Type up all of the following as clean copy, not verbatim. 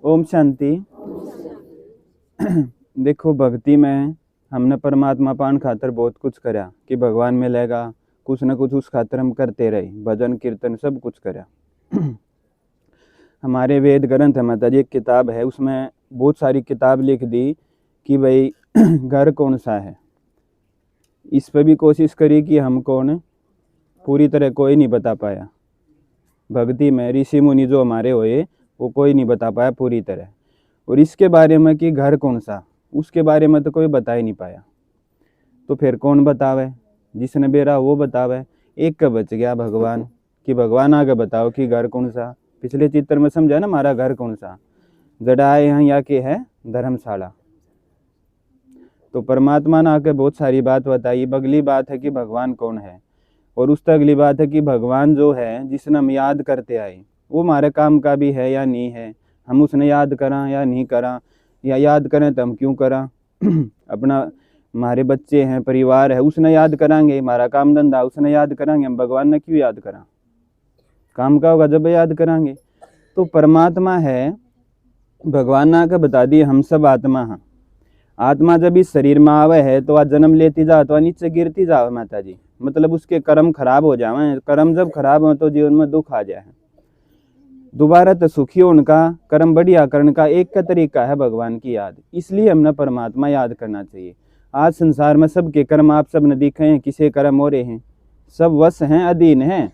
ओम शांति। देखो, भक्ति में हमने परमात्मा पान खातर बहुत कुछ करा कि भगवान मिलेगा, कुछ न कुछ उस खातर हम करते रहे, भजन कीर्तन सब कुछ करा। हमारे वेद ग्रंथ है माता जी, एक किताब है, उसमें बहुत सारी किताब लिख दी कि भाई घर कौन सा है। इस पर भी कोशिश करी कि हम कौन, पूरी तरह कोई नहीं बता पाया। भक्ति में ऋषि मुनि जो हमारे हुए वो कोई नहीं बता पाया पूरी तरह। और इसके बारे में कि घर कौन सा, उसके बारे में तो कोई बता ही नहीं पाया। तो फिर कौन बतावे? जिसने बेरा वो बतावे। एक का बच गया भगवान, कि भगवान आगे बताओ कि घर कौन सा। पिछले चित्र में समझा ना, हमारा घर कौन सा। जड़ाए यहाँ के है धर्मशाला। तो परमात्मा ने आके बहुत सारी बात बताई। अगली बात है कि भगवान कौन है, और उस तक अगली बात है कि भगवान जो है जिसने हम याद करते आए वो हमारे काम का भी है या नहीं है। हम उसने याद करा या नहीं करा, या याद करें तो हम क्यों करा। अपना हमारे बच्चे हैं, परिवार है, उसने याद करांगे। हमारा काम धंधा उसने याद करांगे, हम भगवान ने क्यों याद करा? काम का होगा जब याद करांगे। तो परमात्मा है, भगवान ने आकर बता दिए हम सब आत्मा हैं। आत्मा जब इस शरीर में आवे है तो आज जन्म लेती जा तो नीचे गिरती जावे माता जी। मतलब उसके कर्म खराब हो जावे। कर्म जब खराब हो तो जीवन में दुख आ जाए। दोबारा तो सुखी होने का, कर्म बढ़िया करने का एक का तरीका है भगवान की याद। इसलिए हमने परमात्मा याद करना चाहिए। आज संसार में सबके कर्म आप सब ने दिखे हैं, किसे कर्म हो रहे हैं, सब वश हैं, अधीन हैं।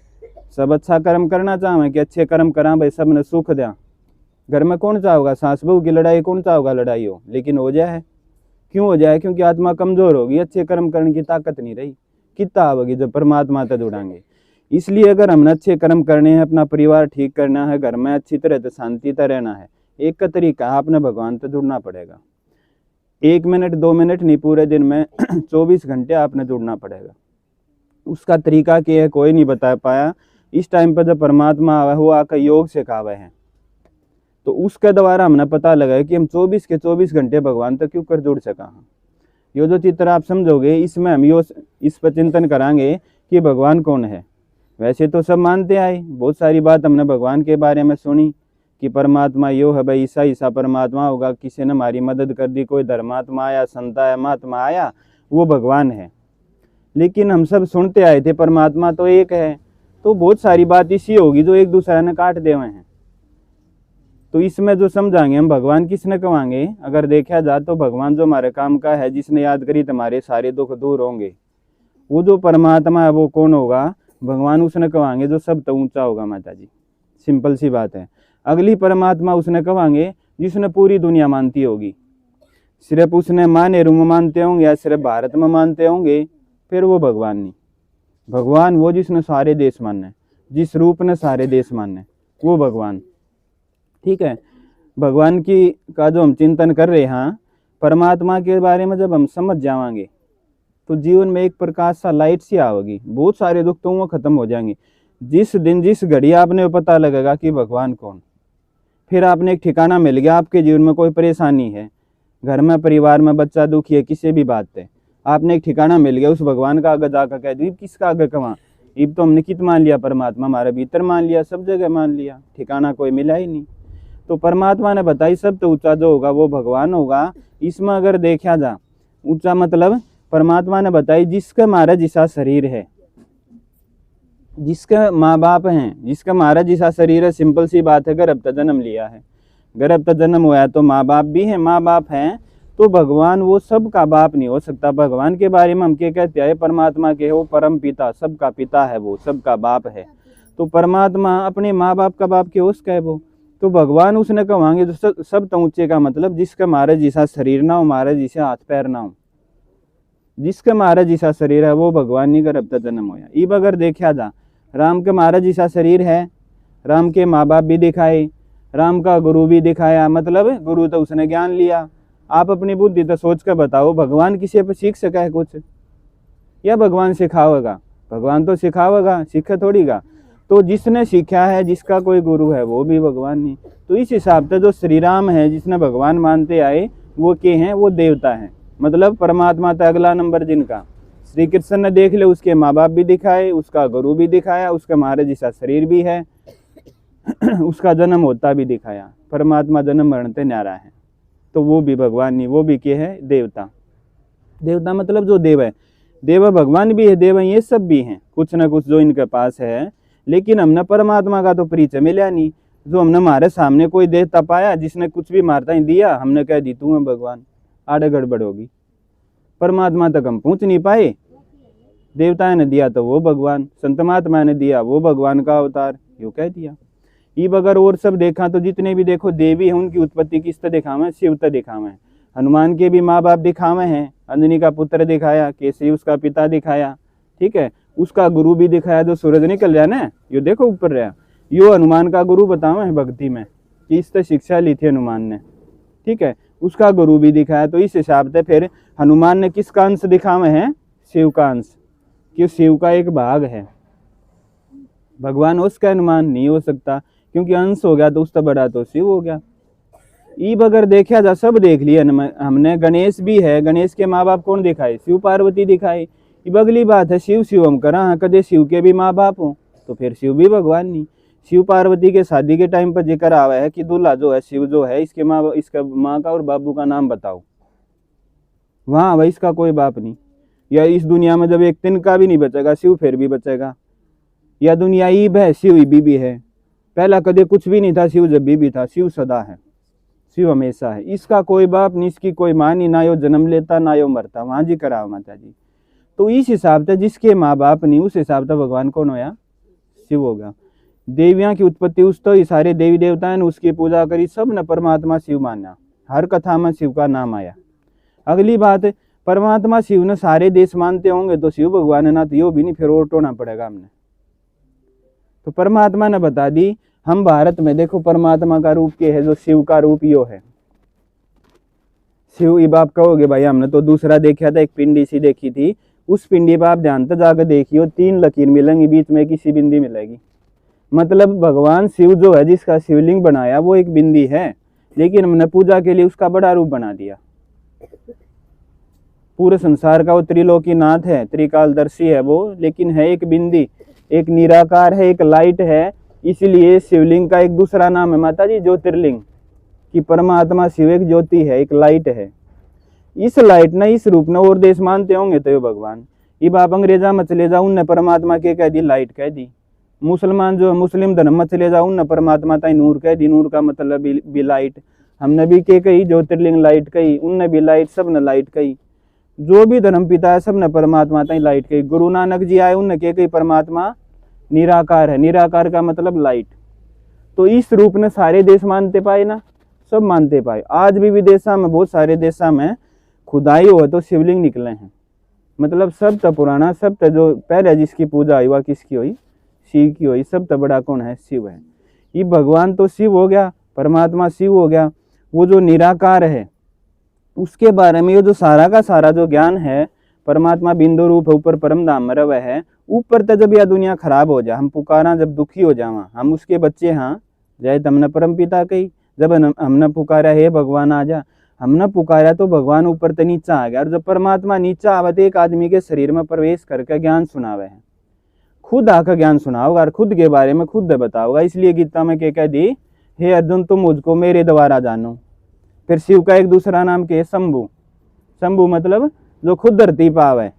सब अच्छा कर्म करना चाहें कि अच्छे कर्म करा भाई, सब ने सुख दिया। घर में कौन चाहोगा सास बहू की लड़ाई, कौन चाहोगा लड़ाई हो, लेकिन हो जाए। क्यों हो जाए? क्योंकि आत्मा कमजोर होगी, अच्छे कर्म करने की ताकत नहीं रही। कितना आवेगी जब परमात्मा तक जुड़ाएंगे। इसलिए अगर हमने अच्छे कर्म करने हैं, अपना परिवार ठीक करना है, घर में अच्छी तरह से शांति से रहना है, एक का तरीका आपने भगवान से जुड़ना पड़ेगा। 1 मिनट 2 मिनट नहीं, पूरे दिन में 24 घंटे आपने जुड़ना पड़ेगा। उसका तरीका क्या है कोई नहीं बता पाया। इस टाइम पर जब परमात्मा आवे वो आकर योग सिखावे हैं, तो उसके द्वारा हमने पता लगा कि हम 24 के 24 घंटे भगवान तक क्यों कर जुड़ सका। यो जो चित्र आप समझोगे, इसमें हम यो इस पर चिंतन करांगे कि भगवान कौन है। वैसे तो सब मानते आए, बहुत सारी बात हमने भगवान के बारे में सुनी कि परमात्मा यो है भाई, ईसा परमात्मा होगा, किसी ने हमारी मदद कर दी, कोई धर्मात्मा आया, संत आया, महात्मा आया, वो भगवान है। लेकिन हम सब सुनते आए थे परमात्मा तो एक है। तो बहुत सारी बात इसी होगी जो एक दूसरे ने काट दे हुए हैं। तो इसमें जो समझाएंगे हम भगवान किसने कहेंगे, अगर देखा जाए तो भगवान जो हमारे काम का है, जिसने याद करी तो हमारे सारे दुख दूर होंगे। वो जो परमात्मा है वो कौन होगा? भगवान उसने कहेंगे जो सब तो ऊंचा होगा माता जी। सिंपल सी बात है। अगली परमात्मा उसने कहेंगे जिसने पूरी दुनिया मानती होगी। सिर्फ उसने माने रूम मानते होंगे या सिर्फ भारत में मानते होंगे, फिर वो भगवान नहीं। भगवान वो जिसने सारे देश मानने, जिस रूप ने सारे देश मानने, वो भगवान। ठीक है। भगवान की का जो हम चिंतन कर रहे हैं, परमात्मा के बारे में जब हम समझ जाएंगे तो जीवन में एक प्रकाश सा लाइट सी आवेगी। बहुत सारे दुख तो वो खत्म हो जाएंगे। जिस दिन जिस घड़ी आपने पता लगेगा कि भगवान कौन, फिर आपने एक ठिकाना मिल गया। आपके जीवन में कोई परेशानी है, घर में परिवार में बच्चा दुखी है, किसी भी बात पे आपने एक ठिकाना मिल गया, उस भगवान का आगे जाकर कह दी, किसका आगे कमा, इब तो हमने कित मान लिया, परमात्मा हमारे भीतर मान लिया, सब जगह मान लिया, ठिकाना कोई मिला ही नहीं। तो परमात्मा ने बताई सब तो ऊंचा जो होगा वो भगवान होगा। इसमें अगर देखा जा, ऊंचा मतलब परमात्मा ने बताई जिसका हमारा जैसा शरीर है, जिसका माँ बाप हैं, जिसका हमारा जैसा शरीर है। सिंपल सी बात है, गर्भ तक जन्म लिया है, गर्भ तक जन्म हुआ है तो माँ बाप भी हैं। माँ बाप हैं तो भगवान वो सबका बाप नहीं हो सकता। भगवान के बारे में हम क्या कहते हैं? परमात्मा के वो परम पिता, सबका पिता है, वो सबका बाप है। तो परमात्मा अपने माँ बाप का बाप के उसका है वो। तो भगवान उसने कहेंगे जो सब तो ऊंचे का मतलब जिसका हमारा जैसा शरीर ना हो, हमारे जैसे हाथ पैर ना हो, जिसका हमारा जैसा शरीर है वो भगवान नहीं गर्भ तक जन्म होया। इब अगर देखा जा, राम के हमारा जैसा शरीर है, राम के माँ बाप भी दिखाए, राम का गुरु भी दिखाया, मतलब गुरु तो उसने ज्ञान लिया। आप अपनी बुद्धि तो सोच कर बताओ, भगवान किसी पर सीख सका है कुछ, या भगवान सिखावेगा? भगवान तो सिखावेगा, सीखे थोड़ीगा। तो जिसने सीखा है, जिसका कोई गुरु है, वो भी भगवान नहीं। तो इस हिसाब से जो श्री राम है जिसने भगवान मानते आए, वो के हैं? वो देवता हैं। मतलब परमात्मा तो अगला नंबर जिनका श्री कृष्ण ने देख ले, उसके माँ बाप भी दिखाए, उसका गुरु भी दिखाया, उसका हमारे जैसा शरीर भी है। उसका जन्म होता भी दिखाया। परमात्मा जन्म मरण ते न्यारा है, तो वो भी भगवान नहीं, वो भी क्या है, देवता। देवता मतलब जो देव है, देव भगवान भी है, देव ये सब भी हैं, कुछ ना कुछ जो इनके पास है। लेकिन हमने परमात्मा का तो परिचय मिला नहीं। जो हमने हमारे सामने कोई देवता पाया जिसने कुछ भी मारता ही दिया, हमने कह दी तू है भगवान, आड़े गड़बड़ होगी। परमात्मा तक हम पहुंच नहीं पाए। देवता ने दिया तो वो भगवान, संत महात्मा ने दिया वो भगवान का अवतार, यूँ कह दिया। ईब अगर और सब देखा तो जितने भी देखो देवी हैं उनकी उत्पत्ति किस तरह दिखावे, शिव तरह दिखावे। हनुमान के भी माँ बाप दिखावे हैं, अंजनी का पुत्र दिखाया, केसरी उसका पिता दिखाया, ठीक है। उसका गुरु भी दिखाया, जो सूरज निकल जाए ना, यो देखो ऊपर रहा, यो हनुमान का गुरु बतावे है भक्ति में, कि इस तरह शिक्षा ली थी हनुमान ने, ठीक है। उसका गुरु भी दिखाया। तो इस हिसाब से फिर हनुमान ने किसका अंश दिखावे हैं, शिव का अंश, कि शिव का एक भाग है। भगवान उसका हनुमान नहीं हो सकता, क्योंकि अंश हो गया तो उससे बड़ा तो शिव हो गया। ईब अगर देखा जा, सब देख लिया हमने, गणेश भी है, गणेश के माँ बाप कौन दिखाए, शिव पार्वती दिखाई। ईब अगली बात है शिव शिव हम करा, कदे शिव के भी माँ बाप हो, तो फिर शिव भी भगवान नहीं। शिव पार्वती के शादी के टाइम पर जिक्र आवा है कि दूल्हा जो है शिव जो है, इसके माँ का और बाबू का नाम बताओ, वहाँ भाई इसका कोई बाप नहीं। या इस दुनिया में जब एक तिनका भी नहीं बचेगा, शिव फिर भी बचेगा। या दुनिया ईब है, शिव ईबी भी है। पहला कदे कुछ भी नहीं था, शिव जब भी था, शिव सदा है, शिव हमेशा है। इसका कोई बाप नहीं, इसकी कोई माँ नहीं, ना यो जन्म लेता ना यो मरता, वहाँ जी कराओ माता जी। तो इस हिसाब से जिसके माँ बाप नहीं, उस हिसाब से भगवान कौन होया, शिव होगा। देवियां की उत्पत्ति उस तो सारे देवी देवता ने उसकी पूजा करी, सब ने परमात्मा शिव माना, हर कथा में शिव का नाम आया। अगली बात, परमात्मा शिव ने सारे देश मानते होंगे तो शिव भगवान है ना, तो यो भी नहीं, फिर और टोना पड़ेगा हमने। तो परमात्मा ने बता दी, हम भारत में देखो परमात्मा का रूप क्या है, जो शिव का रूप यो है। शिव इब आप कहोगे भाई हमने तो दूसरा देखा था, एक पिंडी सी देखी थी, उस पिंडी पर आप ध्यान से जाकर देखियो, 3 लकीर मिलेंगी, बीच में किसी बिंदी मिलेगी। मतलब भगवान शिव जो है, जिसका शिवलिंग बनाया वो एक बिंदी है, लेकिन हमने पूजा के लिए उसका बड़ा रूप बना दिया। पूरे संसार का वो त्रिलोकीनाथ है, त्रिकालदर्शी है वो, लेकिन है एक बिंदी, एक निराकार है, एक लाइट है। इसलिए शिवलिंग का एक दूसरा नाम है माता जी ज्योतिर्लिंग, कि परमात्मा शिव एक ज्योति है, एक लाइट है। इस लाइट ने, इस रूप ने और देश मानते होंगे तो ये भगवान। ये बाप अंग्रेजा में चले जाओ, उनने परमात्मा के कह दी, लाइट कह दी। मुसलमान जो मुस्लिम धर्म में चले जाओ, उनने परमात्मा ताई नूर कह दी, नूर का मतलब भी लाइट। हमने भी के कही ज्योतिर्लिंग लाइट कही, उनने भी लाइट, सब ने लाइट कही। जो भी धर्म पिता है सब ने परमात्मा ताई लाइट कही। गुरु नानक जी आए, उनने के कही परमात्मा निराकार है, निराकार का मतलब लाइट। तो इस रूप ने सारे देश मानते पाए ना, सब मानते पाए। आज भी विदेशा में, बहुत सारे देशा में खुदाई हो तो शिवलिंग निकले हैं। मतलब सब तो पुराना, सब तो जो पहले जिसकी पूजा हुई वह किसकी हुई, शिव की हुई। सब तो बड़ा कौन है, शिव है। ये भगवान तो शिव हो गया, परमात्मा शिव हो गया। वो जो निराकार है उसके बारे में ये जो सारा का सारा जो ज्ञान है, परमात्मा बिंदु रूप है, ऊपर परम धाम में रवे है। ऊपर तो जब यह दुनिया खराब हो जाए, हम पुकारा जब दुखी हो जावा, हम उसके बच्चे, हाँ जय तमने परम पिता कही। जब हमने पुकारा हे भगवान आ जा, हमने पुकारा तो भगवान ऊपर तो नीचा आ गया। और जब परमात्मा नीचा आवे तो एक आदमी के शरीर में प्रवेश करके ज्ञान सुनावे है, खुद आकर ज्ञान सुनाओगा और खुद के बारे में खुद बताओगा। इसलिए गीता में क्या कह दी, हे अर्जुन तुम मुझको मेरे द्वारा जानो। फिर शिव का एक दूसरा नाम क्या है, शंभु। शंभु मतलब जो खुद धरती पावे,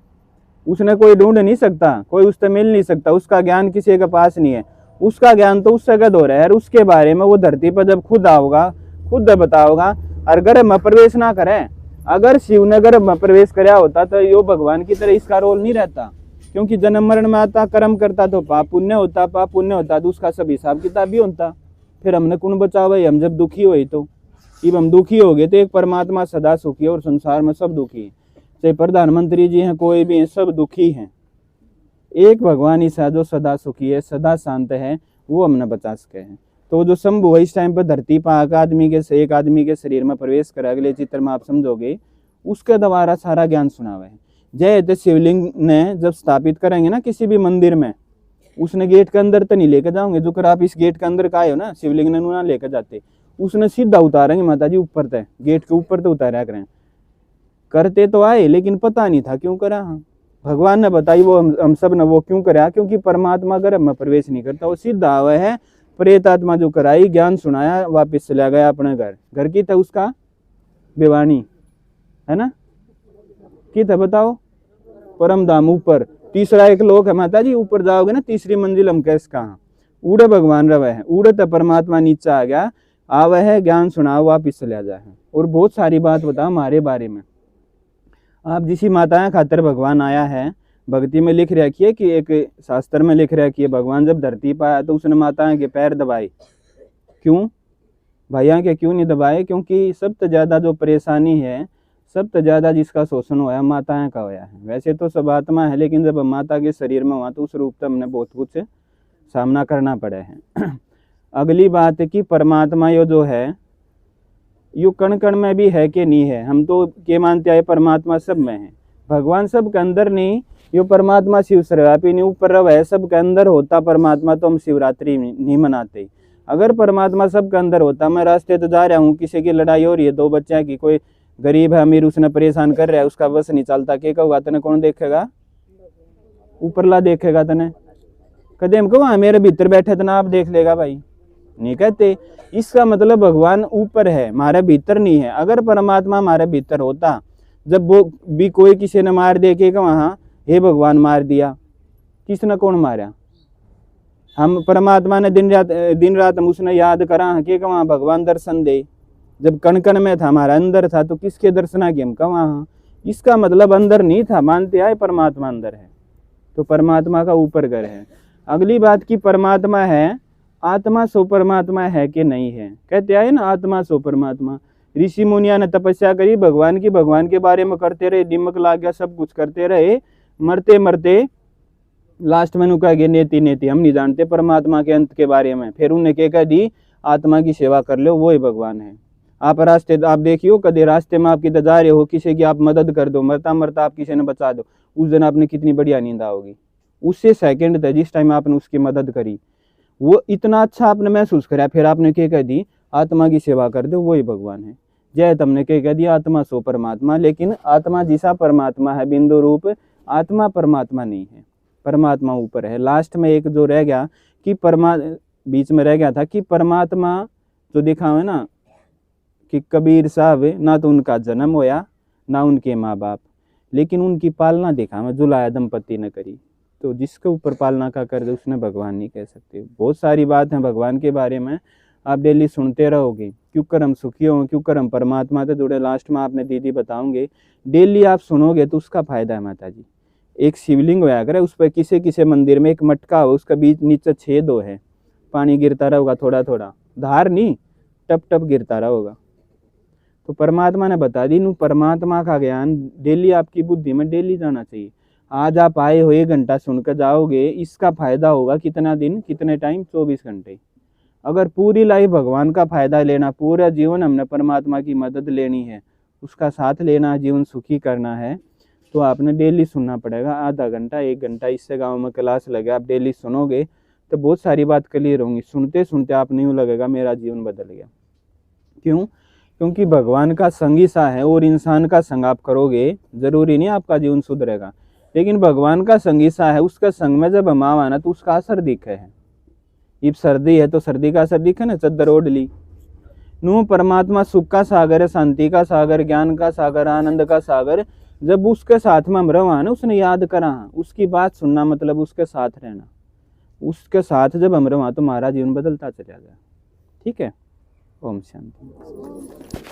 उसने कोई ढूंढ नहीं सकता, कोई उससे मिल नहीं सकता, उसका ज्ञान किसी के पास नहीं है। उसका ज्ञान तो उससे गद हो रहा है, उसके बारे में वो धरती पर जब खुद आओगा, खुद बताओगा। और गर्भ में प्रवेश ना करे, अगर शिव ने गर्भ में प्रवेश कराया होता तो यो भगवान की तरह इसका रोल नहीं रहता। क्योंकि जन्म मरण में आता, कर्म करता तो पाप पुण्य होता, पाप पुण्य होता तो उसका सब हिसाब किताब भी होता। फिर हमने कौन बचा भाई, हम जब दुखी हुए तो जब हम दुखी हो गए तो एक परमात्मा सदा सुखी है और संसार में सब दुखी है। चाहे प्रधानमंत्री जी हैं, कोई भी हैं, सब दुखी हैं। एक भगवान ईसा जो सदा सुखी है, सदा शांत है, वो हमने बचा सके हैं। तो जो शंभु है इस टाइम पर धरती पर आदमी के एक आदमी के शरीर में प्रवेश करे, अगले चित्र में आप समझोगे, उसके द्वारा सारा ज्ञान सुनावे है। जय तो शिवलिंग ने जब स्थापित करेंगे ना किसी भी मंदिर में, उसने गेट के अंदर तो नहीं लेकर जाओगे, जो कर आप इस गेट के अंदर का आए हो ना, शिवलिंग ने ना लेकर जाते, उसने सीधा उतारेंगे माता जी ऊपर तक, गेट के ऊपर तो उतारा करें। करते तो आए लेकिन पता नहीं था क्यों करा। हाँ भगवान ने बताई वो हम सब ने वो क्यों करा, क्योंकि परमात्मा गर्भ में प्रवेश नहीं करता, वो सीधा आवे है प्रेत आत्मा जो कराई, ज्ञान सुनाया, वापस चला गया अपने घर। घर की था उसका बेवानी, है ना, की था बताओ, परम धाम ऊपर। तीसरा एक लोक है माता जी, ऊपर जाओगे ना तीसरी मंजिल हम कैसे कहाँ, उड़े भगवान रवे है, उड़े तो परमात्मा नीचे आ गया, आवे है, ज्ञान सुनाओ, वापिस चला जाए। और बहुत सारी बात बताओ हमारे बारे में। आप जिसी माताएं खातर भगवान आया है, भक्ति में लिख रखिए कि एक शास्त्र में लिख रखिए, भगवान जब धरती पर आया तो उसने माताएं के पैर दबाए। क्यों भैया के क्यों नहीं दबाए? क्योंकि सबसे ज्यादा जो परेशानी है, सबसे ज्यादा जिसका शोषण हुआ माताएं का हुआ है। वैसे तो सब आत्मा है, लेकिन जब माता के शरीर में हुआ तो उस रूप में हमने बहुत कुछ सामना करना पड़ा है। अगली बात है कि परमात्मा यो जो है यो कण कण में भी है कि नहीं है। हम तो के मानते आए परमात्मा सब में है, भगवान सब के अंदर नहीं, यो परमात्मा शिव सर्वव्यापी नहीं, ऊपर रव है, सब के अंदर होता परमात्मा तो हम शिवरात्रि नहीं मनाते। अगर परमात्मा सब के अंदर होता, मैं रास्ते तो जा रहा हूँ, किसी की लड़ाई हो रही है, दो बच्चे की, कोई गरीब है अमीर उसने परेशान कर रहा है, उसका बस नहीं चलता, क्या कहूँगा तने कौन देखेगा? ऊपरला देखेगा तने, कदम कहो मेरे भीतर बैठे तना आप देख लेगा भाई, नहीं कहते। इसका मतलब भगवान ऊपर है, हमारे भीतर नहीं है। अगर परमात्मा हमारे भीतर होता, जब वो भी कोई किसी ने मार दे के वहां हे भगवान मार दिया, किसने कौन मारा? हम परमात्मा ने दिन रात हम उसने याद करा कि वहां भगवान दर्शन दे। जब कण कण में था, हमारा अंदर था, तो किसके दर्शना की हम वहां? इसका मतलब अंदर नहीं था, मानते आए परमात्मा अंदर है, तो परमात्मा का ऊपर घर है। अगली बात की परमात्मा है, आत्मा सो परमात्मा है कि नहीं है? कहते आए ना आत्मा सो परमात्मा। ऋषि मुनिया ने तपस्या करी भगवान की, भगवान के बारे में करते रहे, दिमक लाग गया, सब कुछ करते रहे, मरते मरते लास्ट में कह गए नेति नेति, हम नहीं जानते परमात्मा के अंत के बारे में। फिर उन्हें कह दी आत्मा की सेवा कर लो, वो ही भगवान है। आप रास्ते आप देखियो, कदे रास्ते में आप किधर जा रहे हो, किसी की आप मदद कर दो, मरता मरता आप किसी ने बचा दो, उस दिन आपने कितनी बढ़िया नींद आओगी। उससे सेकंड था जिस टाइम आपने उसकी मदद करी, वो इतना अच्छा आपने महसूस करा, फिर आपने क्या कह दी आत्मा की सेवा कर दो, वही भगवान है। जय तुमने क्या कह दिया आत्मा सो परमात्मा। लेकिन आत्मा जिसा परमात्मा है बिंदु रूप, आत्मा परमात्मा नहीं है, परमात्मा ऊपर है। लास्ट में एक जो रह गया कि बीच में रह गया था कि परमात्मा जो दिखा है ना कि कबीर साहब ना तो उनका जन्म होया ना उनके माँ बाप, लेकिन उनकी पालना दिखा में जुलाया दंपति ने करी। तो जिसके ऊपर पालना का कर दे उसने भगवान नहीं कह सकते। बहुत सारी बात है भगवान के बारे में, आप डेली सुनते रहोगे, क्यों कर हम सुखी हों, क्यों कर हम परमात्मा से जुड़े। लास्ट में आपने दीदी बताऊंगे, डेली आप सुनोगे तो उसका फायदा है माता जी। एक शिवलिंग होया करे, उस पर किसी किसी मंदिर में एक मटका हो, उसका बीच नीचे छेद हो है, पानी गिरता रहेगा थोड़ा थोड़ा, धार नहीं टप टप गिरता रहेगा। तो परमात्मा ने बता दी, नू परमात्मा का ज्ञान डेली आपकी बुद्धि में डेली जाना चाहिए। आज आप आए हो 1 घंटा सुनकर जाओगे, इसका फायदा होगा कितना दिन, कितने टाइम, 24 घंटे। अगर पूरी लाइफ भगवान का फायदा लेना, पूरा जीवन हमने परमात्मा की मदद लेनी है, उसका साथ लेना है, जीवन सुखी करना है, तो आपने डेली सुनना पड़ेगा। आधा घंटा 1 घंटा, इससे गाँव में क्लास लगे, आप डेली सुनोगे तो बहुत सारी बात क्लियर होंगी। सुनते सुनते आप नहीं लगेगा मेरा जीवन बदल गया। क्यों? क्योंकि भगवान का संग ही सा है, और इंसान का संग आप करोगे जरूरी नहीं आपका जीवन सुधरेगा, लेकिन भगवान का संग ही सा है, उसका संग में जब हम आवा ना तो उसका असर दिखे है। अब सर्दी है तो सर्दी का असर दिखे ना, चद्दर ओढ़ ली। नू परमात्मा सुख का सागर है, शांति का सागर, ज्ञान का सागर, आनंद का सागर। जब उसके साथ में हम रहा ना, उसने याद करा, उसकी बात सुनना मतलब उसके साथ रहना, उसके साथ जब हम रहा तो हमारा जीवन बदलता चला गया। ठीक है, ओम शांति।